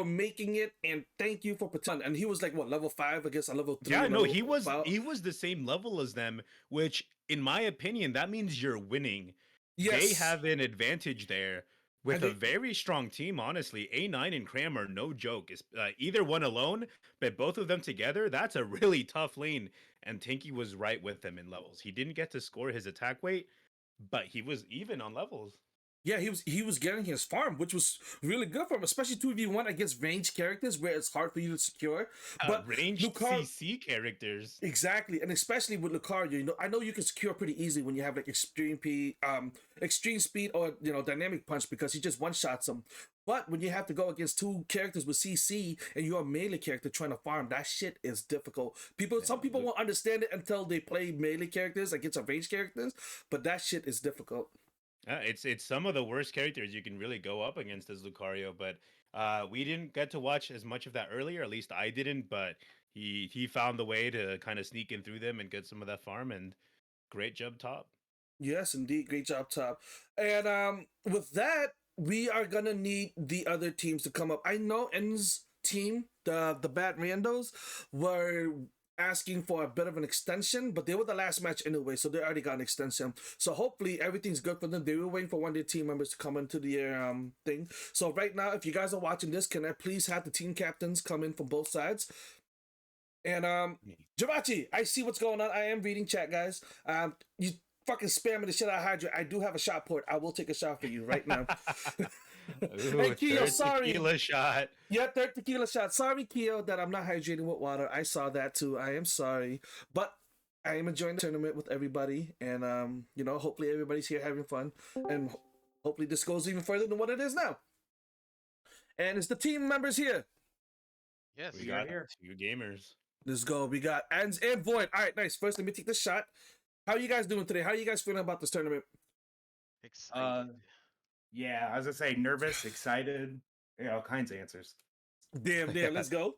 for making it, and thank you for pretending. And he was like, what, level 5 against a level 3? Yeah, no, level he was 5? he was the same level as them, which in my opinion, that means you're winning. They Yes. have an advantage there with And a they, very strong team, honestly. A9 and Cram are no joke. Either one alone, but both of them together, that's a really tough lane. And Tinky was right with them in levels. He didn't get to score his attack weight, but he was even on levels. yeah, he was getting his farm, which was really good for him, especially 2v1 against ranged characters where it's hard for you to secure. But Ranged Lucar, CC characters. exactly, and especially with Lucario, I know you can secure pretty easily when you have like extreme speed, or dynamic punch, because he just one shots them. But when you have to go against two characters with CC and you're a melee character trying to farm, that shit is difficult. Some people won't understand it until they play melee characters against a ranged characters, but that shit is difficult. It's some of the worst characters you can really go up against as Lucario, but we didn't get to watch as much of that earlier. At least I didn't, but he found the way to kind of sneak in through them and get some of that farm. And great job, top. Yes, indeed. Great job, Top. And with that, we are gonna need the other teams to come up. I know N's team, the Bad Randos, were asking for a bit of an extension, but they were the last match anyway, so they already got an extension. So hopefully everything's good for them. They were waiting for one of their team members to come into the thing. So right now, if you guys are watching this, can I please have the team captains come in from both sides? And Javachi, I see what's going on. I am reading chat, guys. You fucking spamming the shit out of Hydra. I do have a shot port. I will take a shot for you right now. Ooh, Hey, Keo, sorry. Tequila shot. Yeah, third tequila shot. Sorry, Keo, that I'm not hydrating with water. I saw that too. I am sorry. But I am enjoying the tournament with everybody. And, hopefully everybody's here having fun. And hopefully this goes even further than what it is now. And it's the team members here. Yes, We got here 2 gamers. Let's go. We got Ans and Void. All right, nice. First, let me take this shot. How are you guys doing today? How are you guys feeling about this tournament? excited. Yeah, I was gonna say nervous, excited, all kinds of answers. Damn, let's go.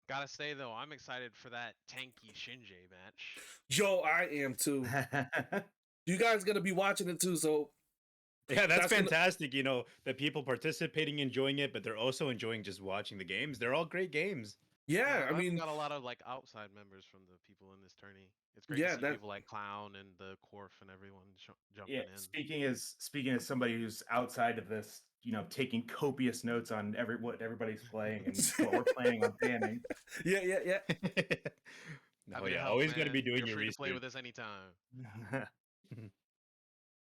Gotta say though, I'm excited for that tanky Shinji match. Yo, I am too. You guys gonna be watching it too, so Yeah, that's fantastic. The people participating, enjoying it, but they're also enjoying just watching the games. They're all great games. yeah, I I've mean, got a lot of like outside members from the people in this tourney. It's great Yeah, to see people like Clown and the Corf and everyone jumping Yeah, in. speaking as somebody who's outside of this, taking copious notes on what everybody's playing and what we're planning on banning. yeah. No, Happy to yeah, help, always got to man. be doing You're your free to research. play with us anytime.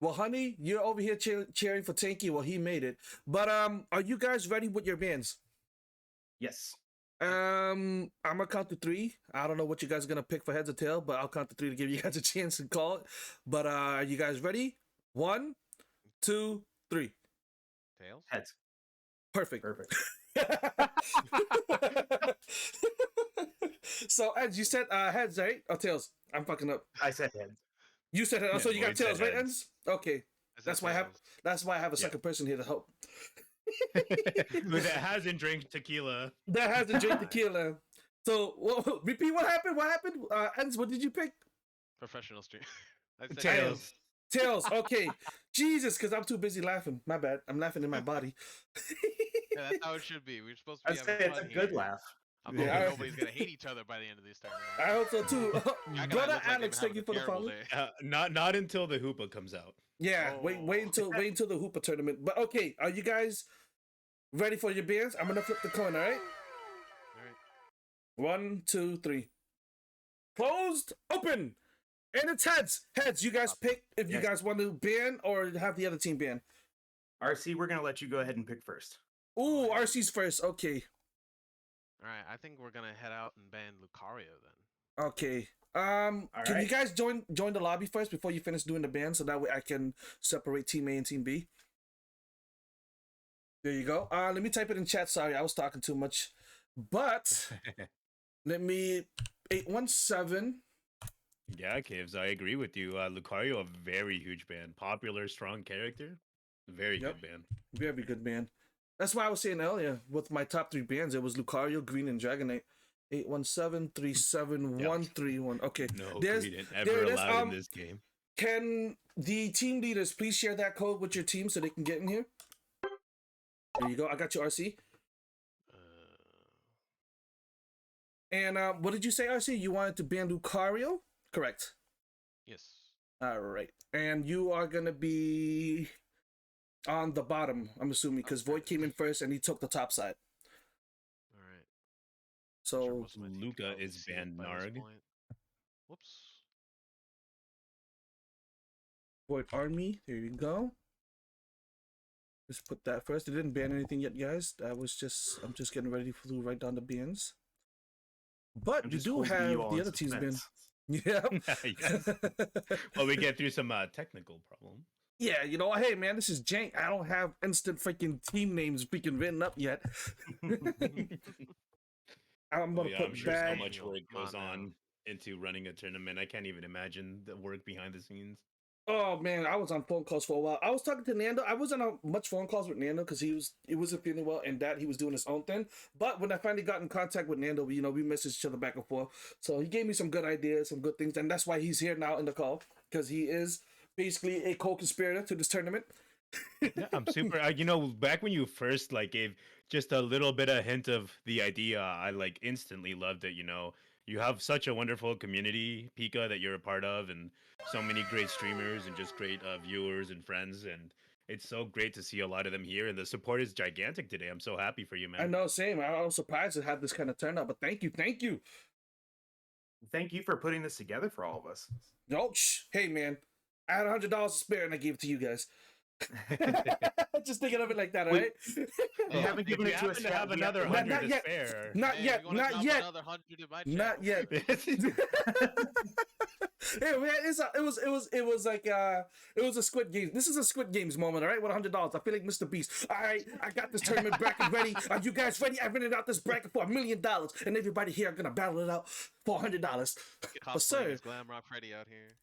Well, honey, you're over here cheering for Tanky. Well, he made it. But are you guys ready with your bands? Yes. I'm gonna count to 3. I don't know what you guys are gonna pick for heads or tail, but I'll count to 3 to give you guys a chance to call it. But are you guys ready? 1, 2, 3. Tails? Heads. Perfect. So, as you said, heads, right? Or tails? I'm fucking up. I said heads. You said heads. Yeah, So you got Lloyd said tails, right, heads. Ends? Okay. I said That's why I have a Yeah. second person here to help. That hasn't drank tequila. That has to drink tequila. So, repeat what happened. What happened? Ends, what did you pick? Professional stream. I said Tails. Tails. Okay. Jesus, because I'm too busy laughing. My bad. I'm laughing in my body. Yeah, that's how it should be. We're supposed to I be say having it's a fun good here. laugh. I'm Yeah, hoping I- nobody's gonna hate each other by the end of this tournament. I hope so too. Jack and I Brother look like they've Alex, been thank you for the having a follow. terrible day. Not until the Hoopa comes out. Yeah, wait Oh. until the Hoopa tournament. But okay, are you guys ready for your bands? I'm gonna flip the coin, all right? Alright. 1, 2, 3. Closed, open, and it's heads. Heads. You guys pick if you Yes. guys want to ban or have the other team ban. RC, we're gonna let you go ahead and pick first. Ooh, RC's first. Okay. Alright, I think we're gonna head out and ban Lucario then. Okay. Can you right. guys join the lobby first before you finish doing the band, so that way I can separate team A and team B? There you go. Let me type it in chat. Sorry, I was talking too much. But let me 817. Yeah, Caves, I agree with you. Lucario, a very huge band. Popular, strong character. Very Yep. good band. Very good band. That's why I was saying earlier with my top 3 bands, it was Lucario, Green, and Dragonite. 817-37131. Okay. No There's- Greedent there ever it is. allowed in this game. Can the team leaders please share that code with your team so they can get in here? There you go. I got you, RC. And what did you say, RC? You wanted to ban Lucario? Correct. Yes. All right. And you are going to be on the bottom, I'm assuming, because Void came in first and he took the top side. All right. So Luca is banned, Narg. Whoops. Void Army, there you go. Just put that first. They didn't ban anything yet, guys. I'm just getting ready to write down the bans. But you do have the other team's ban. Yeah. Yes. Well, we get through some technical problem. Yeah, you know, hey man, this is Jank. I don't have instant freaking team names freaking written up yet. I'm gonna put I'm sure back. so much work goes on into running a tournament. I can't even imagine the work behind the scenes. Oh man, I was on phone calls for a while. I was talking to Nando. I wasn't on much phone calls with Nando because he wasn't feeling well and that he was doing his own thing. But when I finally got in contact with Nando, we messaged each other back and forth. So he gave me some good ideas, some good things, and that's why he's here now in the call because he is basically a co-conspirator to this tournament. Yeah, I'm super. Back when you first gave just a little bit of hint of the idea, I instantly loved it. You have such a wonderful community, Pika, that you're a part of, and so many great streamers and just great viewers and friends. And it's so great to see a lot of them here. And the support is gigantic today. I'm so happy for you, man. I know, same. I was surprised to have this kind of turnout, but thank you. Thank you for putting this together for all of us. No, hey man, I had $100 to spare and I gave it to you guys. Just thinking of it like that, all right? You haven't given it to us. Have another Not 100 to yet. spare. Not yet. Not yet. Another 100 in my Not channel. yet. Hey man, it was a Squid Games. This is a Squid Games moment, all right? With $100, I feel like Mr. Beast. All right, I got this tournament bracket ready. Are you guys ready? I rented out this bracket for $1 million, and everybody here are gonna battle it out for $100. But sir, Glam Rock Freddy out here.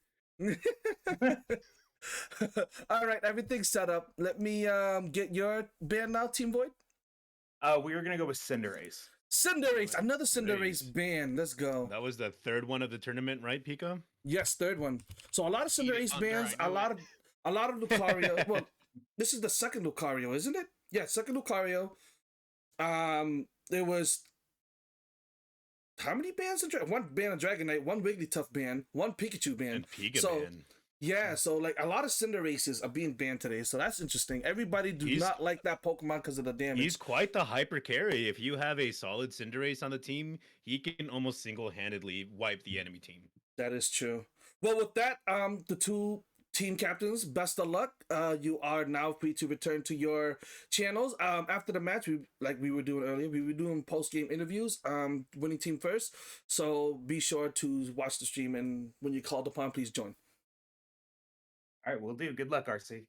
all right, everything's set up. Let me get your band now, Team Void. We were gonna go with Cinderace. Cinderace, another Cinderace band. Let's go. That was the third one of the tournament, right, Pika? Yes, third one. So a lot of Cinderace bands, a lot of Lucario. Well, this is the second Lucario, isn't it? Yeah, second Lucario. There was how many bands? One band of Dragonite, one Wigglytuff band, one Pikachu band. And Pika band. Yeah, so a lot of Cinderaces are being banned today, so that's interesting. Everybody not like that Pokemon because of the damage. He's quite the hyper carry. If you have a solid Cinderace on the team, he can almost single-handedly wipe the enemy team. That is true. Well, with that, the two team captains, best of luck. You are now free to return to your channels. After the match, we were doing earlier, we were doing post-game interviews, winning team first. So be sure to watch the stream, and when you're called upon, please join. All right, we'll do. Good luck, RC.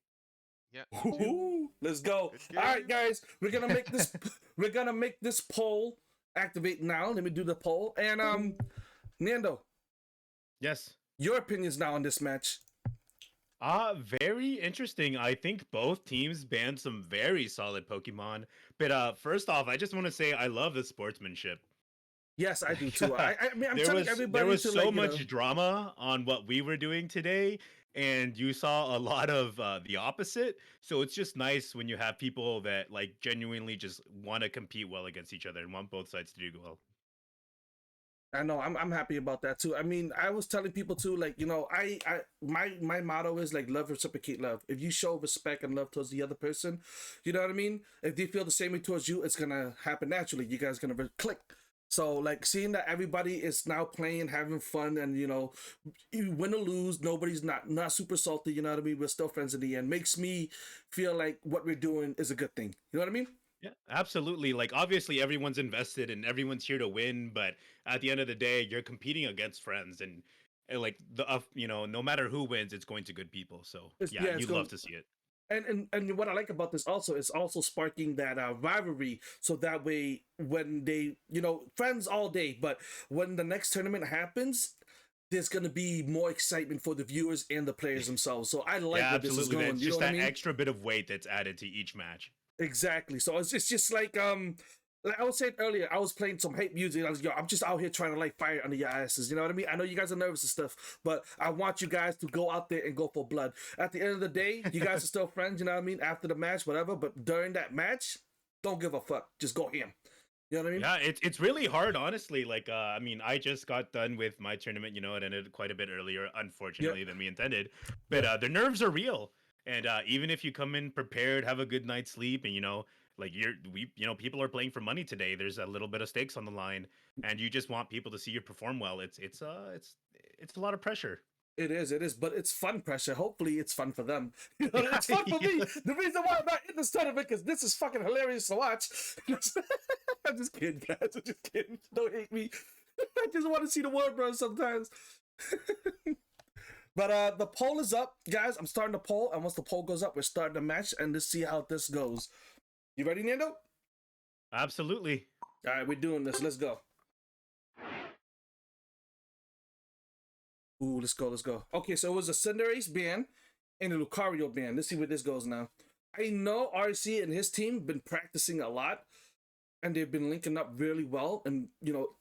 Yeah. Ooh, let's go. All right, guys, we're gonna make this. We're gonna make this poll activate now. Let me do the poll. And Nando. Yes. Your opinions now on this match. Very interesting. I think both teams banned some very solid Pokemon. But first off, I just want to say I love the sportsmanship. Yes, I do too. I mean, I'm telling everybody there was to, so much drama on what we were doing today, and you saw a lot of the opposite. So it's just nice when you have people that genuinely just want to compete well against each other and want both sides to do well. I know, I'm happy about that too. I mean, I was telling people too, my motto is love, reciprocate love. If you show respect and love towards the other person, you know what I mean? If they feel the same way towards you, it's gonna happen naturally. You guys gonna click. So seeing that everybody is now playing, having fun, and you win or lose, nobody's not super salty. You know what I mean? We're still friends in the end. Makes me feel like what we're doing is a good thing. You know what I mean? Yeah, absolutely. Obviously everyone's invested and everyone's here to win, but at the end of the day, you're competing against friends, and no matter who wins, it's going to good people. So you'd love to see it. And what I like about this also is also sparking that rivalry, so that way when they friends all day, but when the next tournament happens, there's gonna be more excitement for the viewers and the players themselves. So I like where this is going. That's just that extra bit of weight that's added to each match. Exactly. So it's just like I was saying earlier, I was playing some hate music. I was I'm just out here trying to light fire under your asses. You know what I mean? I know you guys are nervous and stuff, but I want you guys to go out there and go for blood. At the end of the day, you guys are still friends. You know what I mean? After the match, whatever. But during that match, don't give a fuck. Just go ham. You know what I mean? Yeah, it's really hard, honestly. Like, I mean, I just got done with my tournament. You know, it ended quite a bit earlier, unfortunately, than we intended. But the nerves are real, and even if you come in prepared, have a good night's sleep, and like people are playing for money today. There's a little bit of stakes on the line, and you just want people to see you perform well. It's a lot of pressure. It is, but it's fun pressure. Hopefully, it's fun for them. You know, it's fun for me. The reason why I'm not in this tournament because this is fucking hilarious to watch. I'm just kidding, guys. I'm just kidding. Don't hate me. I just want to see the world burn sometimes. But the poll is up, guys. I'm starting the poll, and once the poll goes up, we're starting the match, and let's see how this goes. You ready, Nando? Absolutely. All right, we're doing this. Let's go. Ooh, let's go. Okay, so it was a Cinderace ban and a Lucario ban. Let's see where this goes now. I know RC and his team been practicing a lot, and they've been linking up really well. And,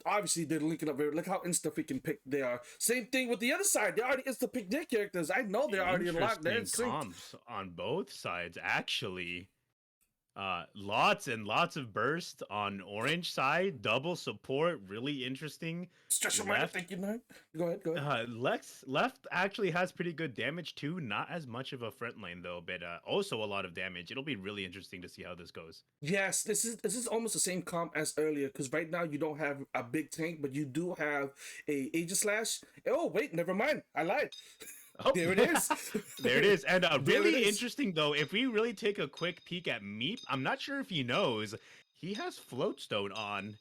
obviously they're linking up look how insta-freaking pick they are. Same thing with the other side. They already insta-pick their characters. I know they're already locked. They're in sync. Comps on both sides, actually. Lots and lots of burst on orange side, double support, really interesting. Stretch your mind, thank you, man. Go ahead. Left actually has pretty good damage too, not as much of a front lane though, but also a lot of damage. It'll be really interesting to see how this goes. Yes, this is almost the same comp as earlier, because right now you don't have a big tank, but you do have a Aegislash. Oh wait, never mind, I lied. Oh, there it is. There it is. And really interesting, though, if we really take a quick peek at Meep, I'm not sure if he knows, he has Floatstone on.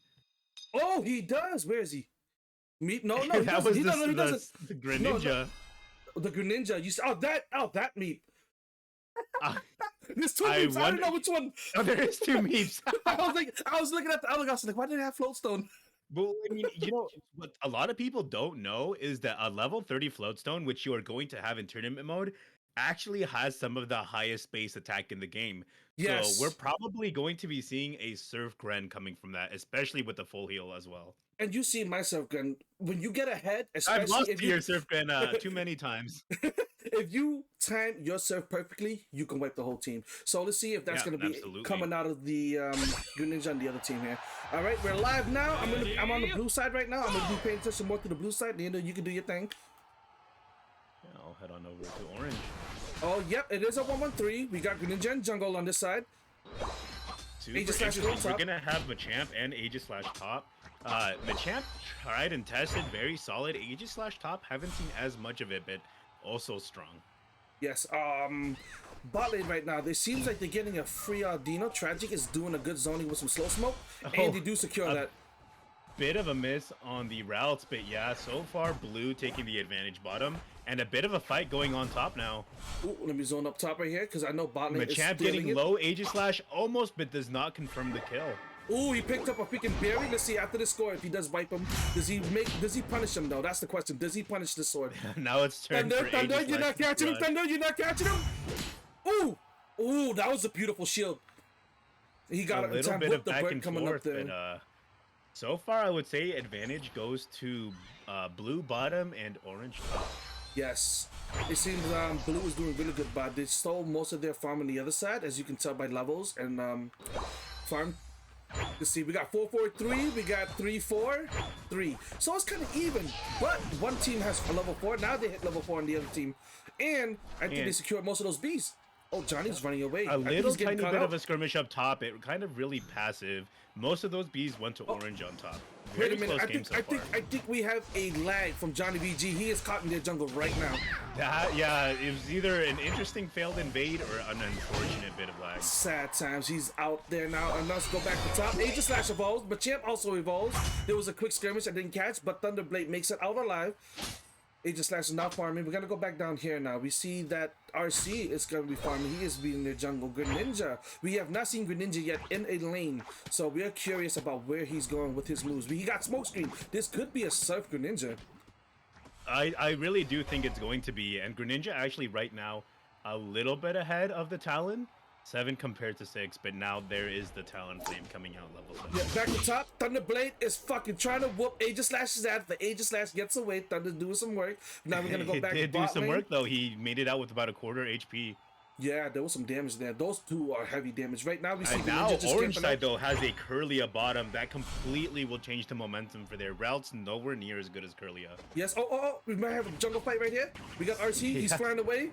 Oh, he does. Where is he? Meep? No, he that doesn't. Was He doesn't. The Greninja. No. The Greninja. You saw that Meep. There's two Meeps. I don't know which one. Oh, there is two Meeps. I was looking at the other guy. I was like, why did they have Floatstone? Well, I mean, what a lot of people don't know is that a level 30 Floatstone, which you are going to have in tournament mode, actually has some of the highest base attack in the game. Yes. So we're probably going to be seeing a Surf Gren coming from that, especially with the full heal as well. And you see my Surf Gren, when you get ahead, especially I've lost to your Surf Gren too many times. If you time your surf perfectly, you can wipe the whole team. So let's see if that's going to be coming out of the Greninja and the other team here. All right, we're live now. I'm on the blue side right now. I'm going to be paying attention more to the blue side. You can do your thing. Yeah, I'll head on over to orange. Oh, yep, it is a 1-1-3. We got Greninja and Jungle on this side. Super interesting. We're going to have Machamp and Aegislash top. Machamp tried and tested, very solid. Aegislash top, haven't seen as much of it, but also strong. Yes, bot lane right now, it seems like they're getting a free Dino. Tragic is doing a good zoning with some slow smoke, and they do secure that. Bit of a miss on the routes, but yeah, so far Blue taking the advantage bottom, and a bit of a fight going on top now. Ooh, let me zone up top right here, because I know bot lane Machamp getting low, Aegislash almost, but does not confirm the kill. Ooh, he picked up a freaking berry. Let's see after the score if he does wipe him. Does he punish him though? That's the question. Does he punish the sword? Now it's turned for Thunder, you're not catching him. Thunder, you're not catching him. Ooh, that was a beautiful shield. He got a little bit of back and forth, but so far I would say advantage goes to blue bottom and orange top. Yes, it seems blue is doing really good, but they stole most of their farm on the other side, as you can tell by levels and farm. Let's see, we got 4-4-3, we got 3-4-3. So it's kind of even, but one team has a level 4. Now they hit level 4 on the other team, and I think they secured most of those bees. Oh, Johnny's running away. A little tiny bit of a skirmish up top. It kind of really passive. Most of those bees went to orange on top. Wait a minute. I think we have a lag from Johnny VG. He is caught in their jungle right now. Yeah, it was either an interesting failed invade or an unfortunate bit of lag. Sad times. He's out there now. And let's go back to top. Aegislash evolves. Machamp also evolves. There was a quick skirmish I didn't catch, but Thunderblade makes it out alive. Aegislash is not farming. We're gonna go back down here now. We see that RC is gonna be farming. He is being their jungle. Greninja. We have not seen Greninja yet in a lane, so we are curious about where he's going with his moves. He got Smokescreen. This could be a Surf Greninja. I really do think it's going to be, and Greninja actually right now a little bit ahead of the Talon. 7 compared to 6, but now there is the Talon Flame coming out level 7. Yeah, back to top. Thunderblade is fucking trying to whoop Aegislash's ass. The Aegislash gets away. Thunder doing some work. Now we're gonna go back. He did do some work though. He made it out with about a quarter HP. Yeah, there was some damage there. Those two are heavy damage. Right now we see And the now ninja just orange camping side out. though has a Curlia bottom that completely will change the momentum for their routes. Nowhere near as good as Curlia. Yes. Oh. We might have a jungle fight right here. We got RC. He's Yeah. flying away.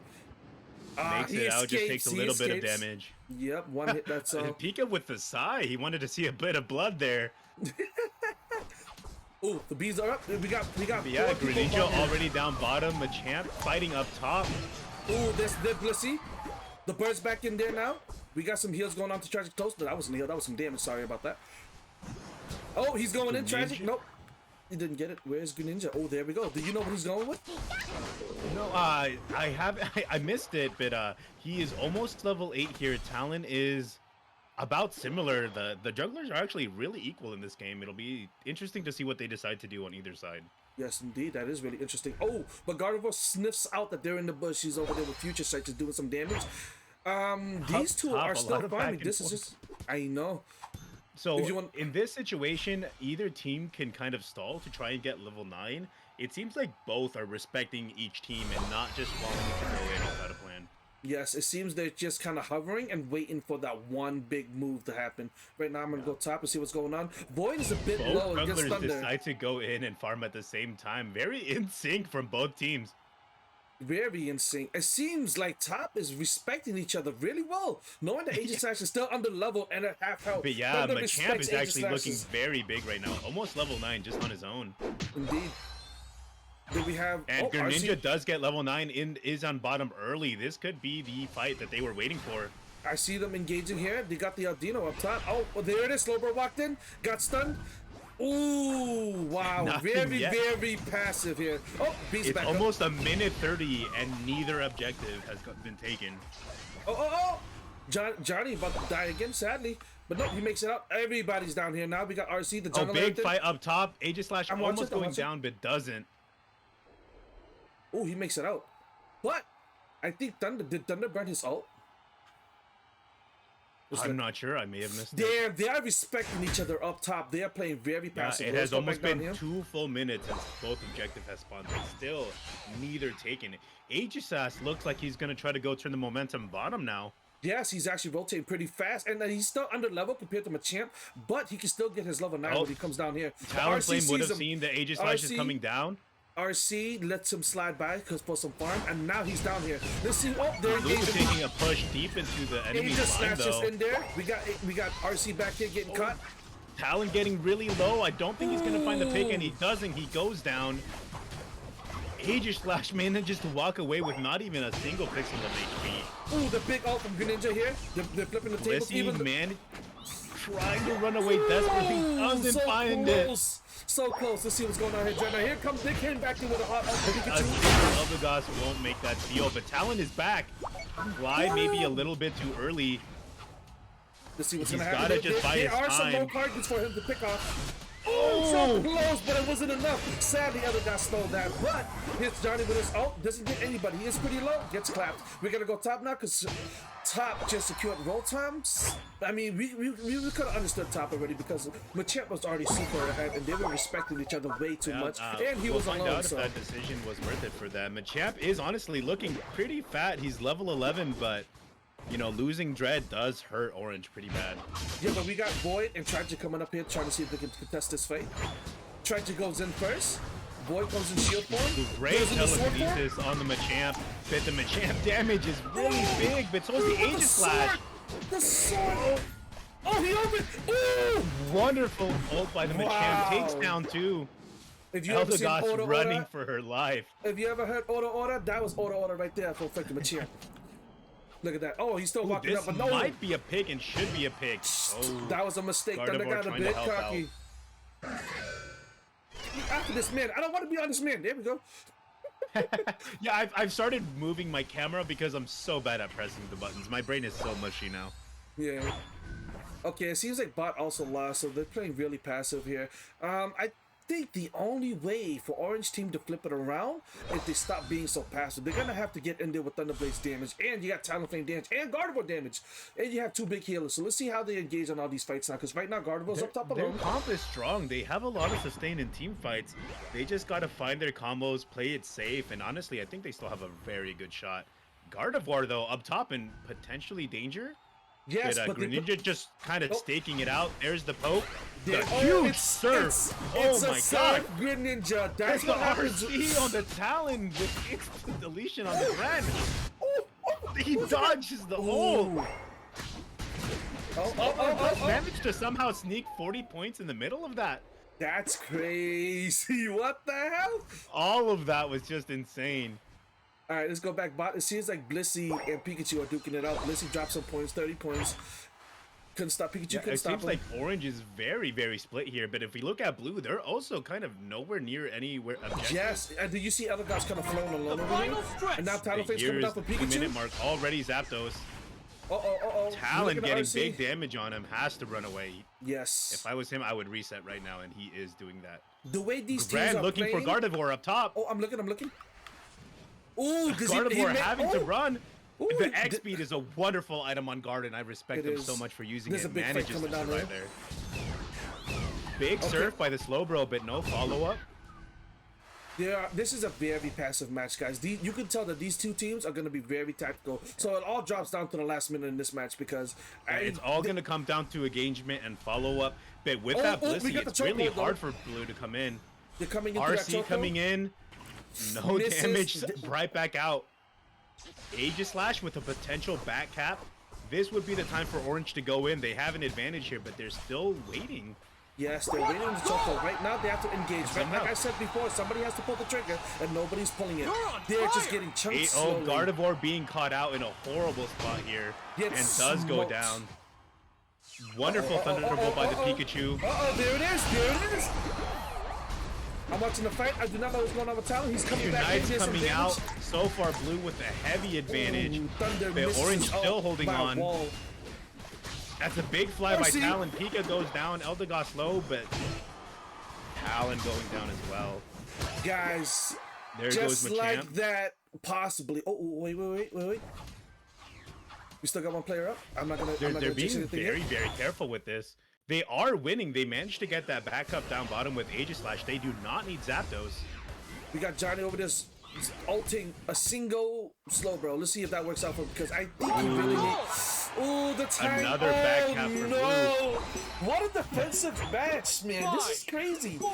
Makes He it out, just escapes, takes a he little bit of escapes. damage. Yep, one hit. That's all. Pika with the sigh. He wanted to see a bit of blood there. Oh, the bees are up. We got. But yeah, four people Greninja bottom. already down bottom. Machamp fighting up top. Oh, there's Blissey. The bird's back in there now. We got some heals going on to Tragic Toast. No, that wasn't a heal. That was some damage. Sorry about that. Oh, he's going in. Tragic. Greninja? Nope. He didn't get it. Where's Greninja? Oh, there we go. Do you know what he's going with? No, I missed it, but he is almost level 8 here. Talon is about similar. The jugglers are actually really equal in this game. It'll be interesting to see what they decide to do on either side. Yes, indeed. That is really interesting. Oh, but Gardevoir sniffs out that they're in the bush. He's over there with Future Sight just doing some damage. These two top, are a still lot of back farming. and This is forth. just... I know. So If you want- in this situation, either team can kind of stall to try and get level 9. It seems like both are respecting each team and not just following to go in without a plan. Yes, it seems they're just kind of hovering and waiting for that one big move to happen. Right now, I'm going to go top and see what's going on. Void is a bit low Both against jugglers Thunder. decide to go in and farm at the same time. Very in sync from both teams. Very in sync. It seems like top is respecting each other really well, knowing that Aegislash is still under level and at half health. But yeah, Thunder Machamp respects is actually looking Aegislash's- very big right now. Almost level 9 just on his own. Indeed. Then we have... And oh, Greninja RC. does get level 9 and is on bottom early. This could be the fight that they were waiting for. I see them engaging here. They got the Aldino up top. Oh, well, there it is. Slowbro walked in. Got stunned. Ooh, wow. Nothing Very, yet. very passive here. Oh, Beast It's back up. almost a minute 30 and neither objective has been taken. Oh. Johnny about to die again, sadly. But no, he makes it out. Everybody's down here now. We got RC, the Oh, jungle. big fight up top. Aegislash I'm almost watching, I'm going watching. down but doesn't. Oh, he makes it out. But I think did Thunder burn his ult? I'm not sure. I may have missed it. Damn, they are respecting each other up top. They are playing very Yeah, passive. it Let's has go almost back down been here. 2 full minutes since both objectives have spawned, but still neither taken. Aegislash looks like he's going to try to go turn the momentum bottom now. Yes, he's actually rotating pretty fast, and he's still under level compared to Machamp, but he can still get his level 9 Oh. when he comes down here. Talon RC Flame would sees have him. seen that Aegislash is RC coming down. RC lets him slide by because for some farm, and now he's down here. Let's see. Oh, they're Luca engaging. taking a push deep into the He enemy just line snatches though. in there. We got RC back here getting caught. Talon getting really low. I don't think he's going to find the pick, and he doesn't. He goes down. Aegislash manages to walk away with not even a single pixel of HP. Ooh, the big ult from Greninja here. They're flipping the tables. Blissey, man, trying to run away desperately, doesn't so find close. So close. Let's see what's going on here, Dreadnaw. Here comes Big Hen back in with a hot ult for Pikachu. Eldegoss won't make that steal, but Talon is back. Fly maybe a little bit too early. Let's see what's He's going to happen. gotta just buy There his are some more time. targets for him to pick off. Oh, so close, but it wasn't enough. Sadly, other guy stole that. But hits Johnny with his ult. Doesn't hit anybody. He is pretty low. Gets clapped. We're going to go top now because top just secured roll times. I mean, we could have understood top already because Machamp was already super ahead and they were respecting each other way too much. And he we'll was find alone. out So. if that decision was worth it for them. Machamp is honestly looking pretty fat. He's level 11, but you know, losing Dread does hurt Orange pretty bad. Yeah, but we got Void and Tragic coming up here trying to see if they can contest this fight. Tragic goes in first. Void comes in shield form. Great goes into sword form. telekinesis on the Machamp, but the Machamp damage is really big, but so is the Ooh, Aegislash. The sword! Oh, he opened! Ooh! Wonderful ult by the Machamp. Wow. Takes down 2. If you ever seen Eldegoss Order running Order, for her life. if you ever heard Order, that was Order right there for effective Machamp. Look at that. Oh, he's still walking This up, but no. might be a pick and should be a pick. Oh, That was a mistake. Thunder Gardevoir got a trying to bit help cocky. After this man. I don't want to be on this man. There we go. yeah, I've started moving my camera because I'm so bad at pressing the buttons. My brain is so mushy now. Yeah. Okay, it seems like bot also lost, so they're playing really passive here. I think the only way for Orange team to flip it around is they stop being so passive. They're gonna have to get in there with Thunderblade's damage, and you got Talonflame damage, and Gardevoir damage, and you have 2 big healers. So let's see how they engage on all these fights now, because right now Gardevoir's up top Their alone. comp is strong. They have a lot of sustain in team fights. They just gotta find their combos, play it safe, and honestly, I think they still have a very good shot. Gardevoir, though, up top and potentially danger. Yes, But but Greninja just kind of Oh. staking it out. There's the poke. The oh, huge it's, surf. It's Oh a my surf god. Greninja. That's There's the what happens. RC on the Talon with instant deletion on the Ren. He dodges the ult. Ooh. Oh. Managed to somehow sneak 40 points in the middle of that. That's crazy. What the hell? All of that was just insane. All right, let's go back. It seems like Blissey and Pikachu are duking it out. Blissey dropped some points, 30 points. Couldn't stop Pikachu. Yeah, couldn't it stop seems him. like Orange is very, very split here. But if we look at Blue, they're also kind of nowhere near anywhere objective. Yes, and do you see other guys kind of flowing alone over here? And now Talonface coming down for The Pikachu. minute mark already Zapdos. Uh-oh. Talon Look at getting RC. big damage on him, has to run away. Yes. If I was him, I would reset right now, and he is doing that. The way these teams Grand are looking playing. for Gardevoir up top. Oh, I'm looking. Ooh, does he Gardevoir make- having to run. Ooh, The X speed is a wonderful item on guard, and I respect It him so is. much for using There's it. a big fight Manages to coming down survive there. Big surf by the Slowbro, but no follow-up. This is a very passive match, guys. You can tell that these two teams are going to be very tactical. So it all drops down to the last minute in this match because It's all going to come down to engagement and follow-up. But with Oh, that we Blissey, got the it's really chokehold, though. hard for Blue to come in. they're coming into that RC chokehold. coming in. No Misses. damage, right back out. Aegislash with a potential back cap. This would be the time for Orange to go in. They have an advantage here, but they're still waiting. Yes, they're waiting on the chokehold. Right now, they have to engage. Right? Somehow. Like I said before, somebody has to pull the trigger, and nobody's pulling it. They're just getting chunked Oh, slowly. Gardevoir being caught out in a horrible spot here, and Gets does go smoked. down. Wonderful Thunderbolt by the Pikachu. There it is. I'm watching the fight. I do not know what's going on with Talon. He's coming back in. Unite's There's some coming damage. out. So far, Blue with a heavy advantage. Ooh, Thunder But misses Orange out still holding by a on. wall. That's a big fly by RC. Talon. Pika goes down. Eldegoss low, but Talon going down as well. Guys, There just goes Machamp. like that, possibly. Oh, wait. We still got one player up. I'm not gonna They're jinx being anything very, yet. very careful with this. They are winning. They managed to get that back up down bottom with Aegislash. They do not need Zapdos. We got Johnny over there ulting a single slow bro. Let's see if that works out for him because I think he really needs. Ooh, the time. Another back cap for no! What a defensive match, man. This is crazy. 4,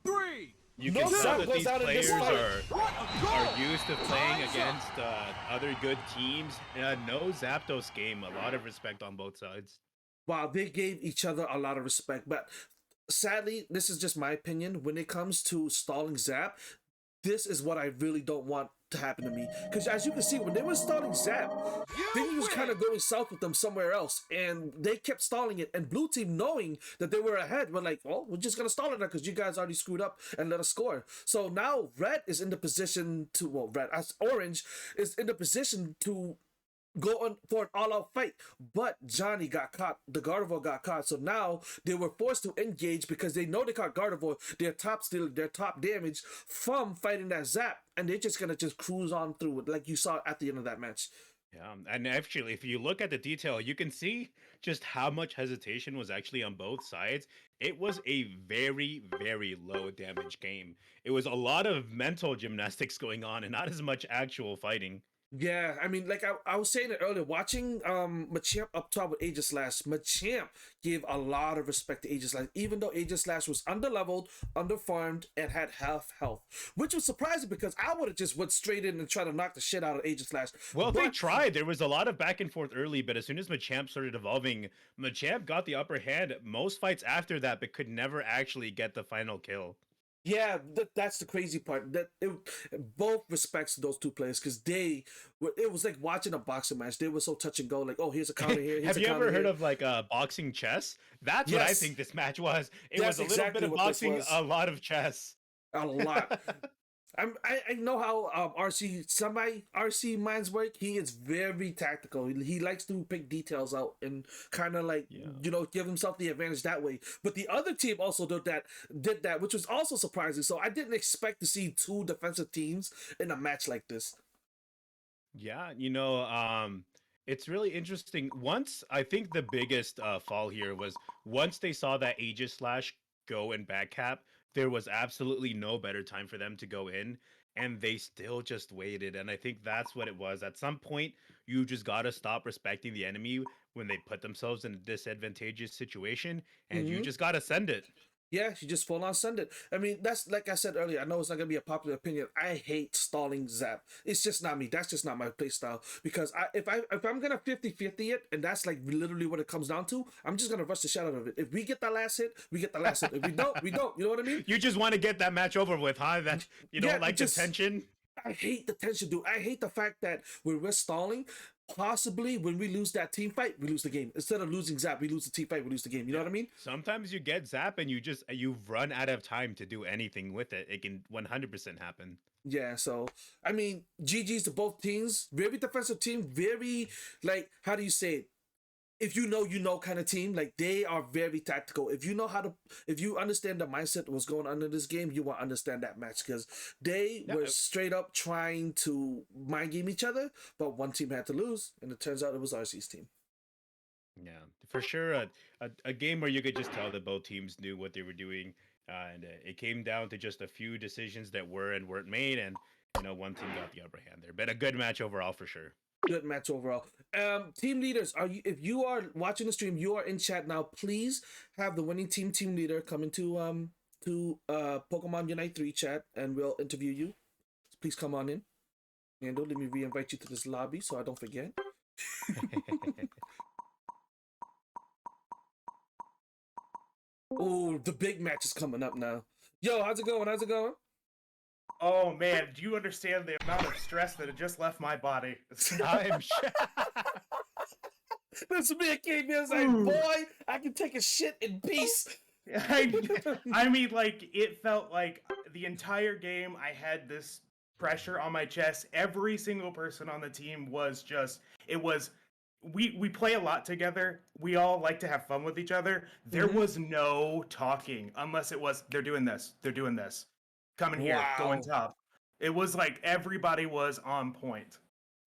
3. You No can tell Zap that goes these out in this players fight. are used to playing against other good teams. No Zapdos game. A lot of respect on both sides. Wow, they gave each other a lot of respect, but sadly, this is just my opinion. When it comes to stalling Zap, this is what I really don't want to happen to me. Because as you can see, when they were stalling Zap, then he was kind of going south with them somewhere else, and they kept stalling it. And Blue Team, knowing that they were ahead, were like, "Well, we're just gonna stall it now because you guys already screwed up and let us score." So now Red is in the position to Orange is in the position to go on for an all-out fight, but Johnny got caught. The Gardevoir got caught, so now they were forced to engage because they know they caught Gardevoir. Their top damage from fighting that Zap, and they're just gonna just cruise on through it, like you saw at the end of that match. Yeah, and actually, if you look at the detail, you can see just how much hesitation was actually on both sides. It was a very, very low damage game. It was a lot of mental gymnastics going on and not as much actual fighting. Yeah, I mean, like I was saying it earlier, watching Machamp up top with Aegislash, Machamp gave a lot of respect to Aegislash, even though Aegislash was underleveled, underfarmed, and had half health, which was surprising because I would have just went straight in and tried to knock the shit out of Aegislash. Well, they But- tried. There was a lot of back and forth early, but as soon as Machamp started evolving, Machamp got the upper hand most fights after that, but could never actually get the final kill. Yeah, that's the crazy part. Both respects to those two players because it was like watching a boxing match. They were so touch and go. Like, oh, here's a counter here. Here's Have a you counter ever heard here. of like boxing chess? That's what I Yes. think this match was. It That's was a little exactly bit of what this boxing, was. a lot of chess. A lot. I know how RC minds work. He is very tactical. He likes to pick details out and kind of like give himself the advantage that way. But the other team also did that, which was also surprising. So I didn't expect to see two defensive teams in a match like this. Yeah, it's really interesting. Once I think the biggest fall here was once they saw that Aegislash go and back cap, there was absolutely no better time for them to go in. and they still just waited. And I think that's what it was. At some point, you just gotta stop respecting the enemy when they put themselves in a disadvantageous situation, and you Hmm. just gotta send it. Yeah, she just full on send it. I mean, that's like I said earlier. I know it's not gonna be a popular opinion. I hate stalling zap. It's just not me. That's just not my play style. Because if I'm gonna 50-50 it, and that's like literally what it comes down to, I'm just gonna rush the shit out of it. If we get the last hit, we get the last hit. If we don't, we don't. You know what I mean? You just want to get that match over with, huh? That you Yeah, don't like the just tension. I hate the tension, dude. I hate the fact that when we're stalling, possibly when we lose that team fight, we lose the game. Instead of losing zap, we lose the team fight, we lose the game. You know what I mean? Sometimes you get zap and you've run out of time to do anything with it. It can 100% happen. Yeah, so I mean, GG's to both teams. Very defensive team, very like how do you say it? If you know kind of team. Like they are very tactical. If you understand the mindset of what's going on in this game, you will understand that match because they Yeah, were straight up trying to mind game each other, but one team had to lose, and it turns out it was RC's team. yeah, for sure. A game where you could just tell that both teams knew what they were doing, and it came down to just a few decisions that were and weren't made, and one team got the upper hand there. But a good match overall for sure. Good match overall. Team leaders, if you are watching the stream, you are in chat now. Please have the winning team leader come into Pokemon Unite 3 chat, and we'll interview you. Please come on in. And let me re-invite you to this lobby so I don't forget. Oh, the big match is coming up now. Yo, how's it going? How's it going? Oh man, do you understand the amount of stress that had just left my body? I'm sure. This me a kid, man. It's like, Ooh. boy, I can take a shit in peace. I mean, like, it felt like the entire game I had this pressure on my chest. Every single person on the team was just, we play a lot together. We all like to have fun with each other. There was no talking unless it was, they're doing this, coming here, going Wow. top. It was like everybody was on point.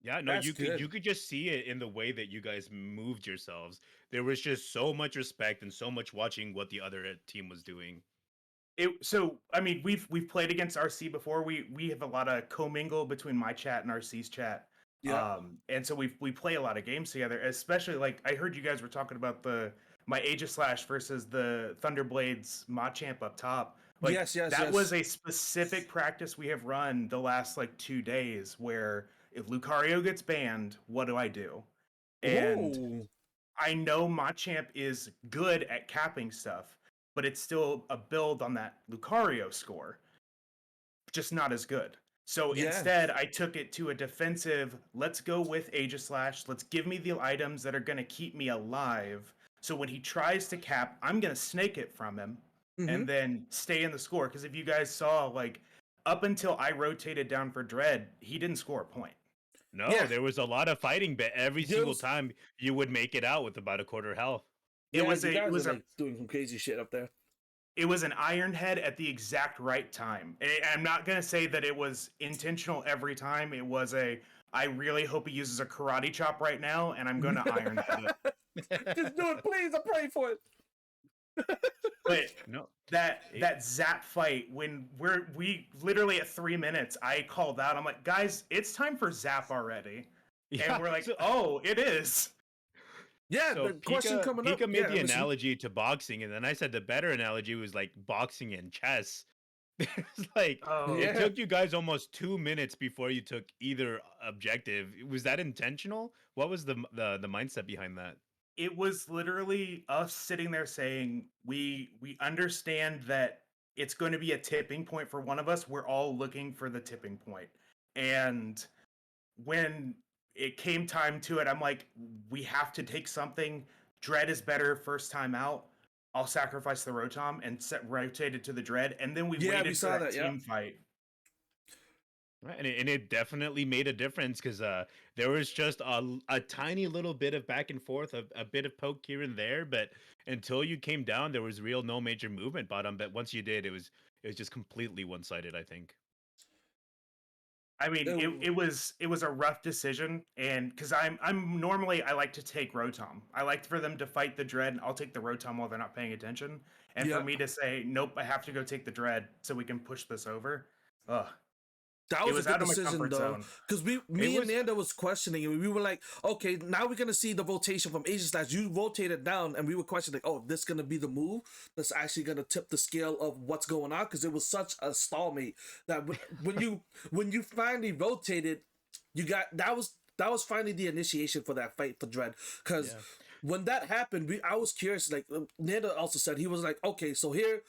Yeah, no, That's you good. could just see it in the way that you guys moved yourselves. There was just so much respect and so much watching what the other team was doing. So I mean, we've played against RC before. We have a lot of commingle between my chat and RC's chat. Yeah. And so we play a lot of games together. Especially like I heard you guys were talking about my Aegislash versus the Thunderblades Machamp up top. Like Yes. that was a specific practice we have run the last like 2 days where if Lucario gets banned, what do I do? And Ooh. I know Machamp is good at capping stuff, but it's still a build on that Lucario score, just not as good. So Yeah. instead, I took it to a defensive, let's go with Aegislash. Let's give me the items that are going to keep me alive. So when he tries to cap, I'm going to snake it from him and then stay in the score. Because if you guys saw, like, up until I rotated down for Dread, he didn't score a point. No, Yeah. there was a lot of fighting, but every There single was- time you would make it out with about a quarter health. Yeah, It was you a- guys it was are a- like doing some crazy shit up there. It was an Iron Head at the exact right time. And I'm not going to say that it was intentional every time. It was I really hope he uses a karate chop right now, and I'm going to Iron Head it. Just do it, please. I'm praying for it. But No, that zap fight, when we literally at 3 minutes, I called out, I'm like, guys, it's time for zap already. yeah, And we're like, so- oh, it is. Yeah, So the question Pika, coming Pika up. made Yeah, the listen. analogy to boxing, and then I said the better analogy was like boxing and chess. It's like Oh, Yeah. it took you guys almost 2 minutes before you took either objective. Was that intentional? What was the mindset behind that? It was literally us sitting there saying, we understand that it's going to be a tipping point for one of us. We're all looking for the tipping point. And when it came time to it, I'm like, we have to take something. Dread is better first time out. I'll sacrifice the Rotom and rotate it to the Dread. And then we Yeah, waited we for saw that that, yeah. team fight. Right, and it definitely made a difference because there was just a tiny little bit of back and forth, a bit of poke here and there, but until you came down, there was no major movement bottom. But once you did, it was just completely one sided. I think. I mean, It- it was a rough decision, and because I'm normally I like to take Rotom. I like for them to fight the Dread, and I'll take the Rotom while they're not paying attention. And Yeah. for me to say, nope, I have to go take the Dread so we can push this over. Ugh. That It was was a good out of my decision comfort though, zone. because me and Nando was questioning it. We were like, okay, now we're gonna see the rotation from Asian Slash. You rotated down, and we were questioning, oh, this gonna be the move that's actually gonna tip the scale of what's going on, because it was such a stalemate that when you finally rotated, you got that was finally the initiation for that fight for Dread, because. Yeah. When that happened, I was curious. Like Nando also said, he was like, "Okay, so here,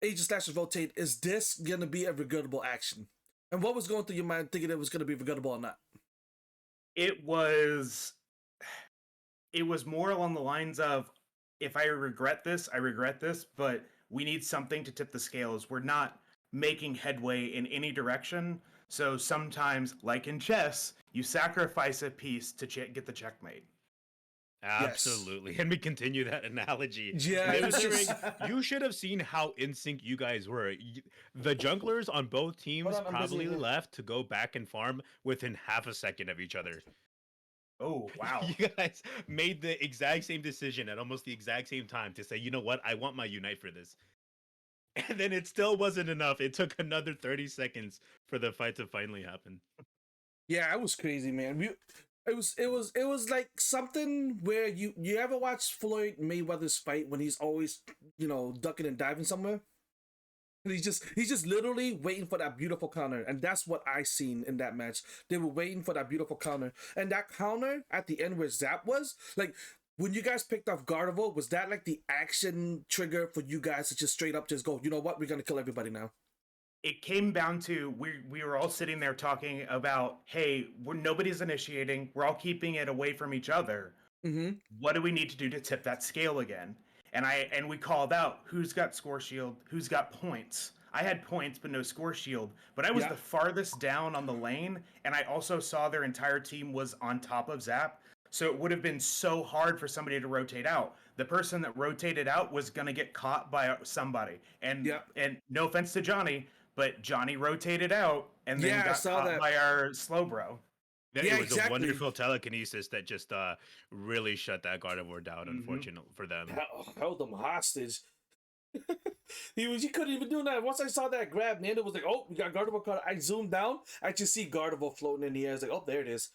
Agent Slashers rotate. Is this gonna be a regrettable action?" And what was going through your mind, thinking it was gonna be regrettable or not? It was more along the lines of, if I regret this, I regret this, but we need something to tip the scales. We're not making headway in any direction. So sometimes, like in chess, you sacrifice a piece to get the checkmate. Absolutely. And we continue that analogy. Yeah, There- it's there- just- you should have seen how in sync you guys were. The junglers on both teams Hold on, I'm busy probably here. left to go back and farm within half a second of each other. Oh, wow. You guys made the exact same decision at almost the exact same time to say, you know what, I want my Unite for this. And then it still wasn't enough. It took another 30 seconds for the fight to finally happen. Yeah, it was crazy, man. It was like something where you ever watch Floyd Mayweather's fight when he's always ducking and diving somewhere. And he's just literally waiting for that beautiful counter, and that's what I seen in that match. They were waiting for that beautiful counter, and that counter at the end where Zap was like. When you guys picked off Gardevoir, was that like the action trigger for you guys to just straight up just go, you know what, we're gonna kill everybody now? It came down to, we were all sitting there talking about, hey, nobody's initiating. We're all keeping it away from each other. Mm-hmm. What do we need to do to tip that scale again? And we called out, who's got score shield, who's got points. I had points but no score shield, but I was the farthest down on the lane, and I also saw their entire team was on top of Zap. So it would have been so hard for somebody to rotate out. The person that rotated out was going to get caught by somebody. And no offense to Johnny, but Johnny rotated out and then got caught by our slow bro. It was a wonderful telekinesis that just really shut that Gardevoir down, unfortunately for them. Held them hostage. He couldn't even do that. Once I saw that grab, Nando was like, "Oh, we got Gardevoir caught." I zoomed down. I just see Gardevoir floating in the air. I was like, "Oh, there it is."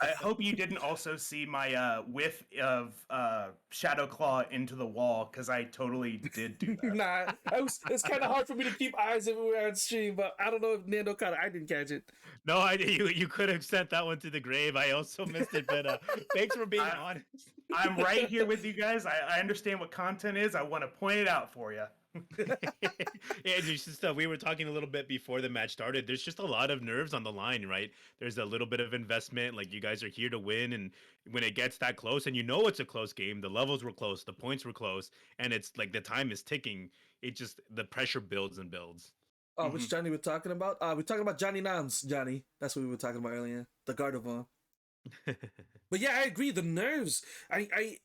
I hope you didn't also see my whiff of Shadow Claw into the wall, because I totally did do that. Nah, it's kind of hard for me to keep eyes everywhere on stream, but I don't know if Nando caught it. I didn't catch it. No, you could have sent that one to the grave. I also missed it, but thanks for being honest. I'm right here with you guys. I understand what content is. I want to point it out for you. Yeah, just stuff. We were talking a little bit before the match started. There's just a lot of nerves on the line, right? There's a little bit of investment. Like, you guys are here to win, and when it gets that close, and it's a close game, the levels were close, the points were close, and it's like the time is ticking. The pressure builds and builds. Oh, which Johnny we're talking about? We're talking about Johnny Nans. Johnny, that's what we were talking about earlier. The Gardevoir. But yeah, I agree. The nerves. I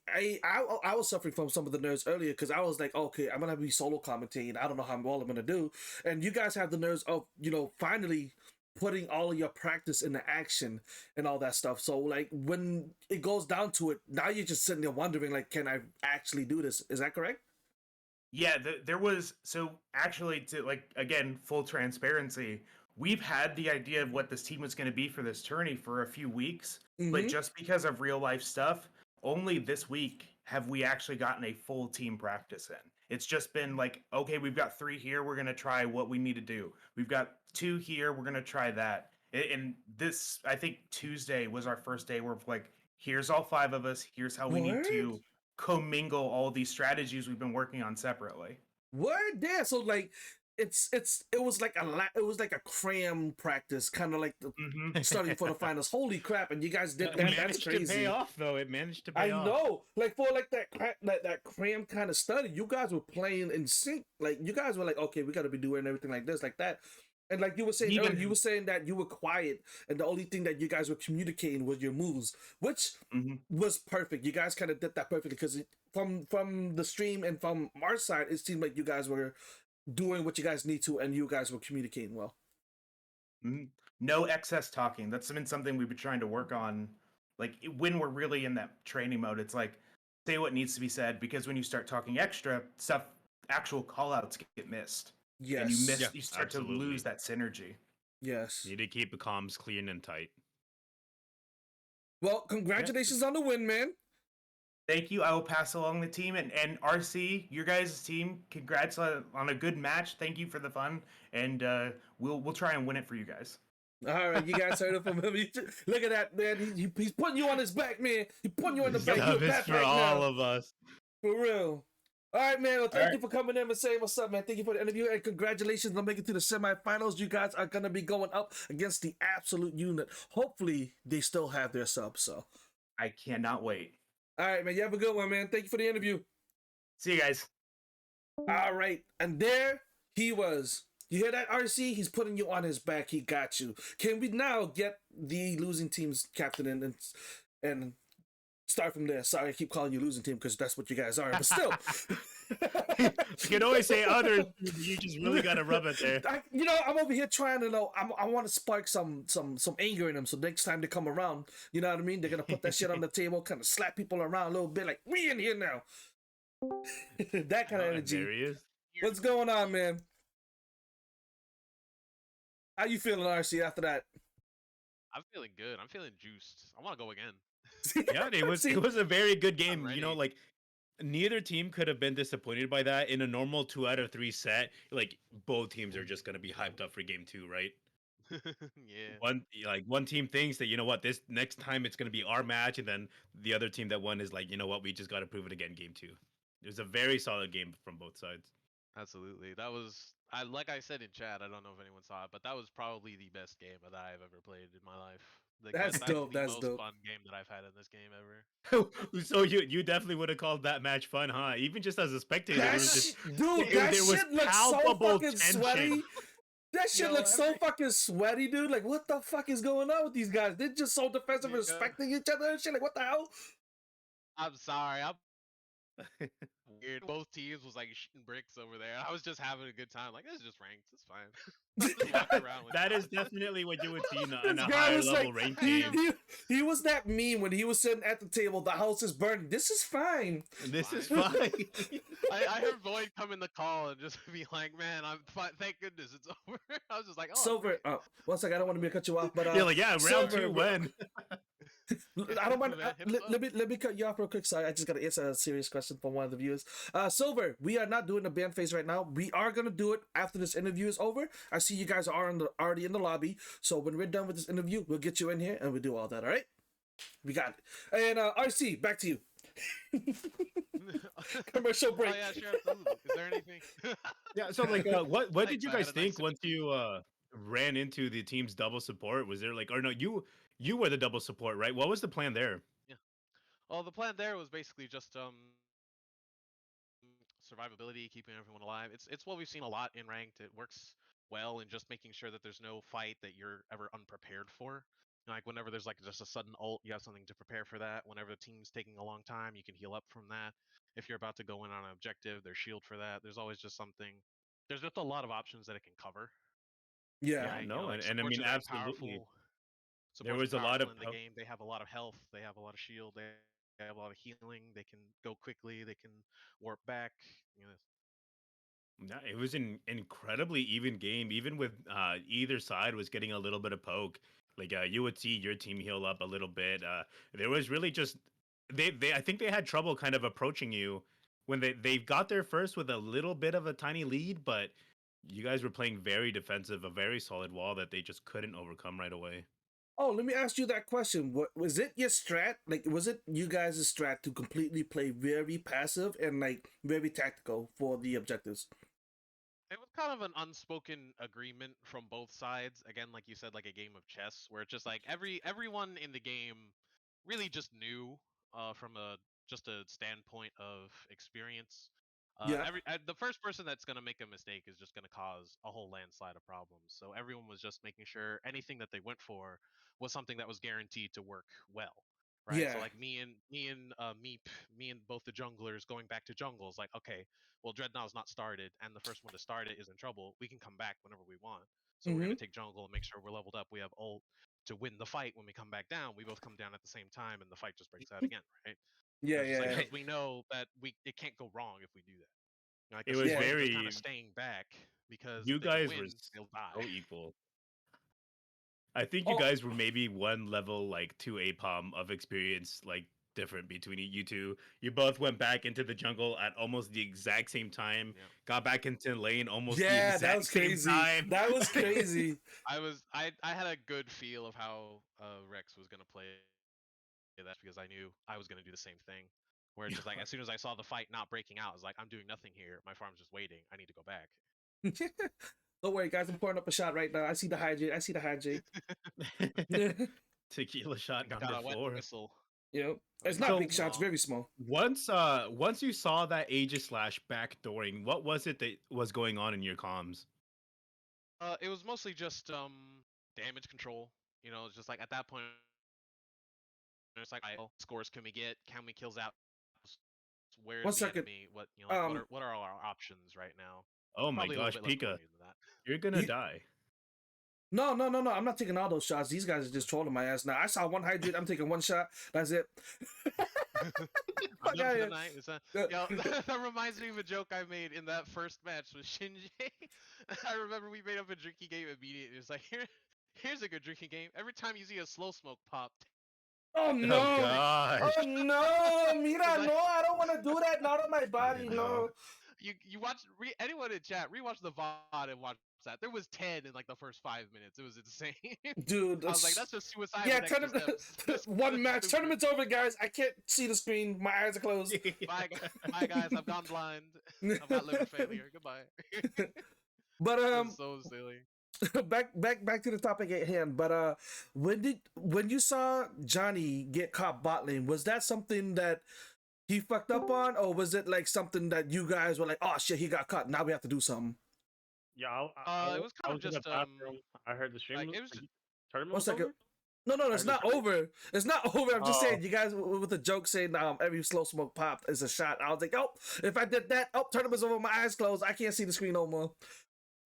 was suffering from some of the nerves earlier, because I was like, okay, I'm gonna be solo commentating. I don't know how well I'm gonna do. And you guys have the nerves of finally putting all of your practice into action and all that stuff. So like when it goes down to it, now you're just sitting there wondering, like, can I actually do this? Is that correct? Yeah, there was, so actually, to, like, again, full transparency, we've had the idea of what this team was going to be for this tourney for a few weeks, but just because of real life stuff, only this week have we actually gotten a full team practice in. It's just been like, okay, we've got 3 here, we're going to try what we need to do. We've got 2 here, we're going to try that. And this, I think Tuesday was our first day where, like, here's all 5 of us, here's how we need to commingle all these strategies we've been working on separately. Word there. So like it was like a cram practice, kind of like the studying for the finals. Holy crap! And you guys did that. That's crazy. To pay off, though. It managed to pay off. I know. Like for like that cram kind of study, you guys were playing in sync. Like you guys were like, okay, we got to be doing everything like this, like that. And like you were saying earlier, you were saying that you were quiet, and the only thing that you guys were communicating was your moves, which was perfect. You guys kind of did that perfectly, because from the stream and from our side, it seemed like you guys were doing what you guys need to, and you guys were communicating well. No excess talking. That's been something we've been trying to work on. Like when we're really in that training mode, it's like, say what needs to be said, because when you start talking extra stuff, actual call outs get missed. Yes. And you start to lose that synergy. Yes. Need to keep the comms clean and tight. Well, congratulations on the win, man. Thank you. I will pass along the team and RC, your guys' team. Congrats on a good match. Thank you for the fun, and we'll try and win it for you guys. All right, you guys heard it from him. Look at that, man. He's putting you on his back, man. He's putting you on the back. You're Stuff is back for right all now. of us. For real. All right, man. Well, thank All you for coming in and saying what's up, man. Thank you for the interview and congratulations on making it to the semifinals. You guys are gonna be going up against the absolute unit. Hopefully, they still have their subs. So, I cannot wait. all right, man. You have a good one, man. Thank you for the interview. See you guys. All right, and there he was. You hear that, RC? He's putting you on his back. He got you. Can we now get the losing team's captain and start from there? Sorry, I keep calling you losing team because that's what you guys are. But still, You can always say others. You just really gotta rub it there. I'm over here trying to know. I want to spark some anger in them. So next time they come around, you know what I mean? They're gonna put that shit on the table, kind of slap people around a little bit, like we in here now. That kind of energy. There he is. What's going on, man? How you feeling, RC? After that? I'm feeling good. I'm feeling juiced. I want to go again. Yeah, it was See? a very good game. ready. You know, like neither team could have been disappointed by that. In a normal 2 out of 3 set, like both teams are just gonna be hyped up for game 2, right? Yeah. One team thinks that, you know what, this next time it's gonna be our match, and then the other team that won is like, you know what, we just gotta prove it again game 2. It was a very solid game from both sides. Absolutely. That was like I said in chat, I don't know if anyone saw it, but that was probably the best game that I've ever played in my life. Like, That's dope, the that's most dope. fun game that I've had in this game ever. So you definitely would have called that match fun, huh? Even just as a spectator, there That was just dude, there that was shit looks so palpable fucking tension. sweaty. That shit Yo, looks so fucking sweaty, dude. Like, what the fuck is going on with these guys? They're just so defensive, Yeah. respecting each other and shit. Like, what the hell? I'm sorry. I'm weird. Both teams was like shooting bricks over there. I was just having a good time. Like, this is just ranked. It's fine. Just walking around with That fun. is definitely what you would see in This a guy higher was level like, ranked he, game. he was that meme when he was sitting at the table. The house is burning. This is fine. This is Fine. fine. I heard Void come in the call and just be like, "Man, I'm fine. Thank goodness it's over." I was just like, "Oh, Silver. great." Oh, one second. I don't want to cut you off, but You're like, yeah, round Silver, 2 bro. when? I don't want. Man, hit us Let me cut you off real quick. Sorry, I just got to answer a serious question from one of the viewers. Silver, we are not doing the band phase right now. We are gonna do it after this interview is over. I see you guys are already in the lobby. So when we're done with this interview, we'll get you in here and we'll do all that. All right? We got it. And RC, back to you. Commercial break. Oh yeah, sure, absolutely. Is there anything? Yeah, so like what Thanks, did you I had guys a nice think sip. once you ran into the team's double support? Was there like, or no, you were the double support, right? What was the plan there? Well, the plan there was basically just survivability, keeping everyone alive. It's what we've seen a lot in ranked. It works well in just making sure that there's no fight that you're ever unprepared for. Like whenever there's like just a sudden ult, you have something to prepare for that. Whenever the team's taking a long time, you can heal up from that. If you're about to go in on an objective, there's shield for that. There's always just something. There's just a lot of options that it can cover. Yeah. Yeah, Right? no, Like and I supports mean are very absolutely. powerful. There Supports was are a lot powerful of in the game. They have a lot of health. They have a lot of shield. They have a lot of healing. They can go quickly. They can warp back. You know, yeah, it was an incredibly even game, even with either side was getting a little bit of poke. Like you would see your team heal up a little bit. There was really just they I think they had trouble kind of approaching you when they got there first with a little bit of a tiny lead, but you guys were playing very defensive, a very solid wall that they just couldn't overcome right away. Oh, let me ask you that question. What was it your strat? Like, was it you guys' strat to completely play very passive and like very tactical for the objectives? it was kind of an unspoken agreement from both sides. Again, like you said, like a game of chess, where it's just like everyone in the game really just knew from a just a standpoint of experience. Yeah. The first person that's gonna make a mistake is just gonna cause a whole landslide of problems. So everyone was just making sure anything that they went for was something that was guaranteed to work well, right? So Yeah. like Meep, me and both the junglers going back to jungles. Like, okay, well, Dreadnaw's not started, and the first one to start it is in trouble. We can come back whenever we want. So we're Mm-hmm. gonna take jungle and make sure we're leveled up. We have ult to win the fight. When we come back down, we both come down at the same time, and the fight just breaks out again, right? Yeah, It's just like yeah, because we know that it can't go wrong if we do that. Like It the was Yeah. support was kind very of staying back because you if they go guys were in, they'll die. so equal. I think you Oh. guys were maybe one level like 2 APOM of experience like different between you two. You both went back into the jungle at almost the exact same time, Yeah. got back into lane almost the Yeah, that exact was same crazy. time. That was crazy. I had a good feel of how Rex was gonna play that because I knew I was gonna do the same thing. Where it's just like as soon as I saw the fight not breaking out, I was like, I'm doing nothing here. My farm's just waiting. I need to go back. Don't worry, guys. I'm pouring up a shot right now. I see the hydrate. I see the hydrate. Tequila shot Got number a wet 4. whistle. You know, I it's mean, not So- big shots, very small. Once you saw that Aegis slash backdooring, what was it that was going on in your comms? It was mostly just damage control. You know, it's just like at that point, it's like, scores can we get? Can we kills out? Where's 1 the second. enemy? What you know, like, Um, what are our options right now? Oh my Probably a little gosh, bit less Pika, coordinated than that. you're gonna You- die. No. I'm not taking all those shots. These guys are just trolling my ass now. I saw one hydrate. I'm taking one shot. That's it. I'm Fuck done outta for here. the night. Yeah. Yo, that reminds me of a joke I made in that first match with Shinji. I remember we made up a drinking game immediately. It was like, here's a good drinking game. Every time you see a slow smoke pop, Oh Oh no! gosh. Oh no! Mira, Like- no! I don't want to do that. Not on my body. no. No. you watch anyone in chat rewatch the VOD and watch that. There was 10 in like the first 5 minutes. It was insane. Dude, I was like, that's just suicide. yeah. with extra steps. One match. Stupid. Tournament's over, guys. I can't see the screen. My eyes are closed. Bye, bye guys. I've gone blind. I've got liver failure. Goodbye. But That's so silly. back to the topic at hand. But when you saw Johnny get caught bot lane, was that something that he fucked up on, or was it like something that you guys were like, oh shit, he got caught, now we have to do something? Yeah, It was kind of in the just bathroom. I heard the stream. like, it was just- tournament One was second. over? No, it's I not just- over. It's not over. I'm just Oh. saying, you guys with the joke saying every slow smoke popped is a shot. I was like, oh, if I did that, tournament's over, my eyes closed, I can't see the screen no more.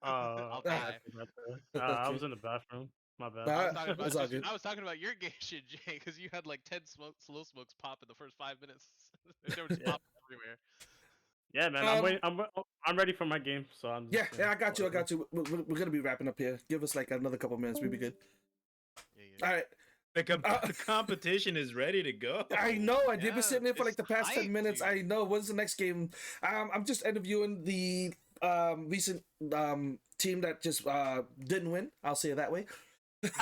I'll ah. die. I Okay. was in the bathroom. My bad. Nah, I was talking about it's all good. I was talking about your game shit, Jay, because you had like 10 slow smokes pop in the first 5 minutes. There was Yeah. pop everywhere. Yeah, man. I'm ready for my game. So I'm. Yeah, Just, you know, I got you. whatever. We're gonna be wrapping up here. Give us like another couple minutes. We'll be good. Yeah. All right. The competition is ready to go. I know. They've Yeah, been sitting there for like it's the past 10 hype, minutes. dude. I know. When's the next game? I'm just interviewing the recent team that just didn't win. I'll say it that way. You're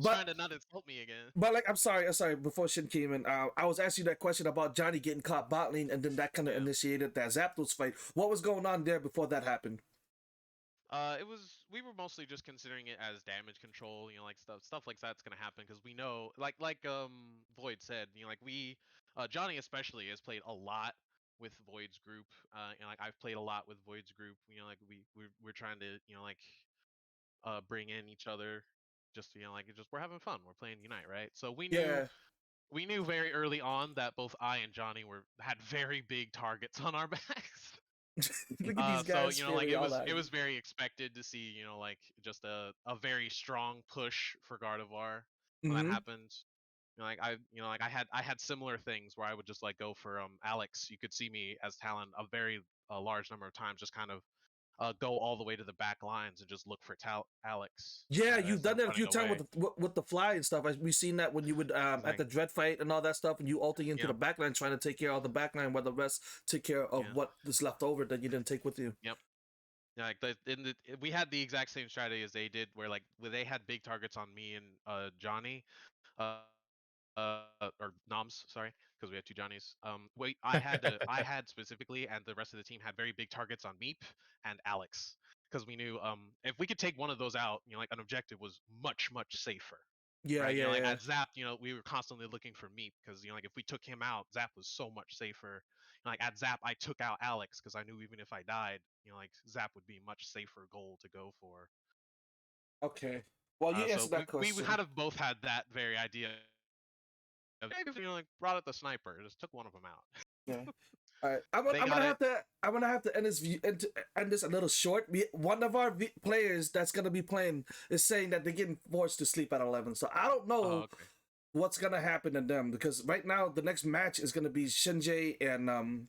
But- trying to not insult me again. But like, I'm sorry. Before Shin came in, I was asking you that question about Johnny getting caught bot lane, and then that kind of initiated that Zapdos fight. What was going on there before that happened? We were mostly just considering it as damage control, you know, like stuff like that's gonna happen because we know, like Void said, you know, like Johnny especially has played a lot with Void's group, and like I've played a lot with Void's group, you know, like we're trying to, you know, like bring in each other, just you know, like we're having fun, we're playing Unite, right? So Yeah. we knew very early on that both I and Johnny had very big targets on our backs. Look at these guys. So you know, like feeling all that. it was very expected to see, you know, like just a very strong push for Gardevoir when Mhm. that happened. You know, like I had similar things where I would just like go for Alex. You could see me as Talon a large number of times, just kind of go all the way to the back lines and just look for Alex. Yeah, as you've done I'm that a few running times away. with the fly and stuff. We've seen that when you would at Like- the dread fight and all that stuff, and you ulting into Yeah. the backline trying to take care of the backline, while the rest took care of Yeah. what is left over that you didn't take with you. Yeah, like we had the exact same strategy as they did, where they had big targets on me and Johnny, or Noms, sorry, because we had two Johnnies. I had specifically, and the rest of the team had very big targets on Meep and Alex, because we knew if we could take one of those out, you know, like an objective was much safer. Yeah, Right? You yeah, know, like yeah. at Zap, you know, we were constantly looking for Meep because, you know, like if we took him out, Zap was so much safer. Like at Zap, I took out Alex because I knew even if I died, you know, like Zap would be a much safer goal to go for. Okay. Well, you So answered that we question. kind of both had that very idea of, you know, like brought out the sniper, just took one of them out. Yeah. All right. I'm They gonna got have to end this a little short. One of our players that's gonna be playing is saying that they're getting forced to sleep at 11. So I don't know Oh, okay. what's gonna happen to them, because right now the next match is gonna be Shinji and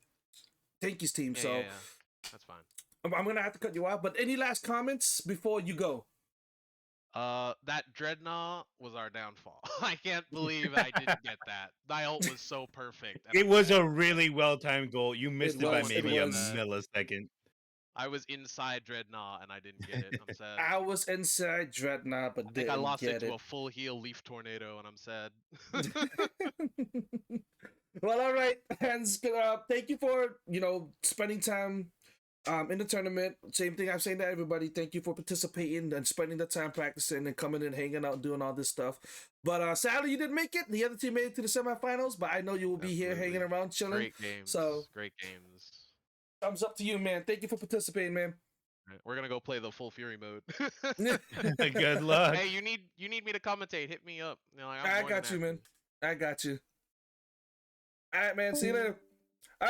Tanky's team. Yeah, So yeah. That's fine. I'm gonna have to cut you off. But any last comments before you go? That Dreadnaw was our downfall. I can't believe I didn't get that. My ult was so perfect. And It I'm was sad. a really well timed goal. You missed it by was, it maybe a was. millisecond. I was inside Dreadnaw and I didn't get it. I'm sad. I was inside Dreadnaw, but I think I didn't lost it get to it. a full heal leaf tornado and I'm sad. Well, all right, Hans. Thank you for spending time in the tournament. Same thing I'm saying to everybody. Thank you for participating and spending the time practicing and coming and hanging out and doing all this stuff. But sadly, you didn't make it. The other team made it to the semifinals, but I know you will be here Absolutely. hanging around, chilling. Great games. So Great games. thumbs up to you, man. Thank you for participating, man. Alright, we're gonna go play the full fury mode. Good luck. Hey, you need me to commentate? Hit me up. You know, like, I'm I more than got you, man. happy. I got you. All right, man. See you later. All right.